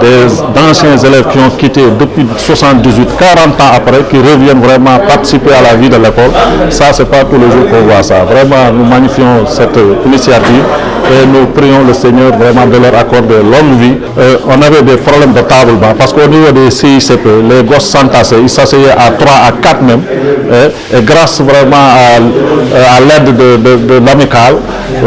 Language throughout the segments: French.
Des anciens élèves qui ont quitté depuis 78, 40 ans après, qui reviennent vraiment participer à la vie de l'école. Ça, c'est pas tous les jours qu'on voit ça. Vraiment, nous magnifions cette initiative et nous prions le Seigneur vraiment de leur accorder longue vie. On avait des problèmes de tablement parce qu'au niveau des CICP, les gosses s'entassaient, ils s'asseyaient à 3, à 4 même. Et grâce vraiment à l'aide de l'amicale,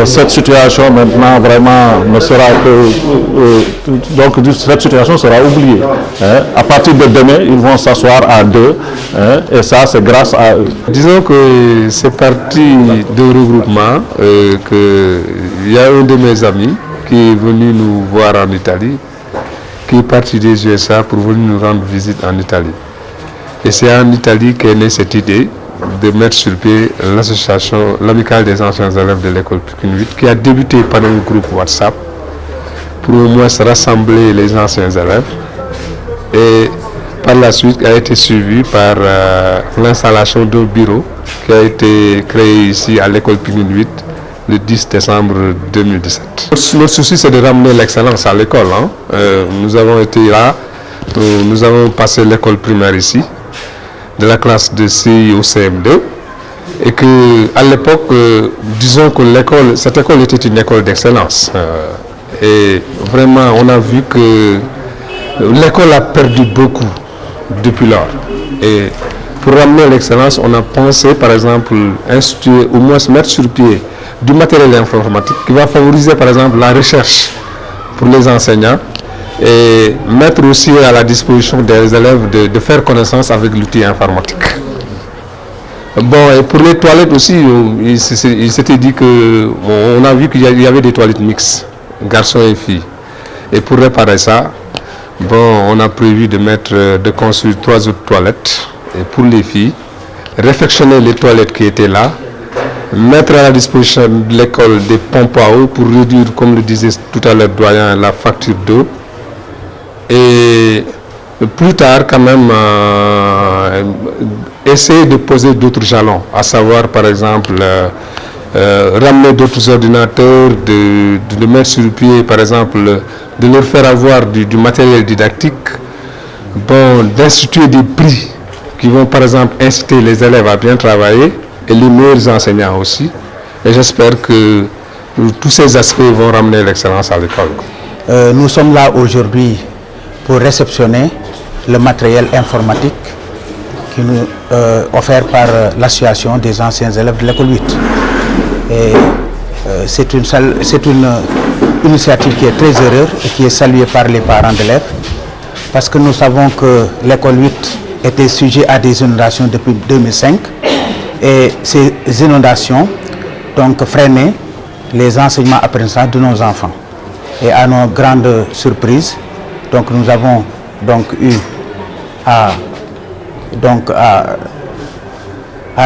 cette situation maintenant vraiment ne sera que... donc cette situation sera oubliée. À partir de demain, ils vont s'asseoir à 2 et ça c'est grâce à eux. Disons que c'est parti de regroupement qu'il y a un de mes amis qui est venu nous voir en Italie, qui est parti des USA pour venir nous rendre visite en Italie. Et c'est en Italie qu'est née cette idée de mettre sur pied l'association, l'amicale des anciens élèves de l'école Pikine 8, qui a débuté par un groupe WhatsApp pour au moins rassembler les anciens élèves et par la suite a été suivi par l'installation d'un bureau qui a été créé ici à l'école Pikine 8 le 10 décembre 2017. Notre souci c'est de ramener l'excellence à l'école. Nous avons été là, nous avons passé l'école primaire ici, de la classe de CI au CM2 et qu'à l'époque, disons que cette école était une école d'excellence. Et vraiment, on a vu que l'école a perdu beaucoup depuis lors. Et pour ramener l'excellence, on a pensé, par exemple, instituer, au moins mettre sur pied du matériel informatique qui va favoriser, par exemple, la recherche pour les enseignants et mettre aussi à la disposition des élèves de faire connaissance avec l'outil informatique. Bon, et pour les toilettes aussi, il s'était dit que on a vu qu'il y avait des toilettes mixtes, garçons et filles. Et pour réparer ça, bon, on a prévu de construire 3 autres toilettes. Et pour les filles, réfectionner les toilettes qui étaient là, mettre à la disposition de l'école des pompes à eau pour réduire, comme le disait tout à l'heure doyen, la facture d'eau. Et plus tard, quand même, essayer de poser d'autres jalons, à savoir, par exemple, ramener d'autres ordinateurs, de mettre sur le pied, par exemple, de leur faire avoir du matériel didactique, bon, d'instituer des prix qui vont, par exemple, inciter les élèves à bien travailler et les meilleurs enseignants aussi. Et j'espère que tous ces aspects vont ramener l'excellence à l'école. Nous sommes là aujourd'hui pour réceptionner le matériel informatique qui nous offert par l'association des anciens élèves de l'école 8. Et c'est une initiative qui est très heureuse et qui est saluée par les parents d'élèves parce que nous savons que l'école 8 était sujet à des inondations depuis 2005 et ces inondations donc freinaient les enseignements apprentissages de nos enfants. Et à nos grandes surprises, donc nous avons donc eu à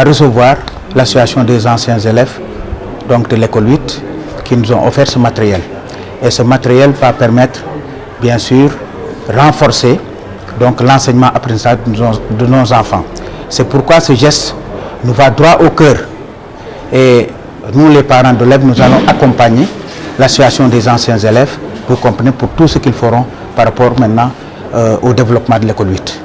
recevoir l'association des anciens élèves donc de l'école 8 qui nous ont offert ce matériel. Et ce matériel va permettre, bien sûr, renforcer donc l'enseignement apprentissage de nos enfants. C'est pourquoi ce geste nous va droit au cœur. Et nous, les parents d'élèves, nous allons accompagner l'association des anciens élèves pour comprendre pour tout ce qu'ils feront par rapport maintenant au développement de l'école 8.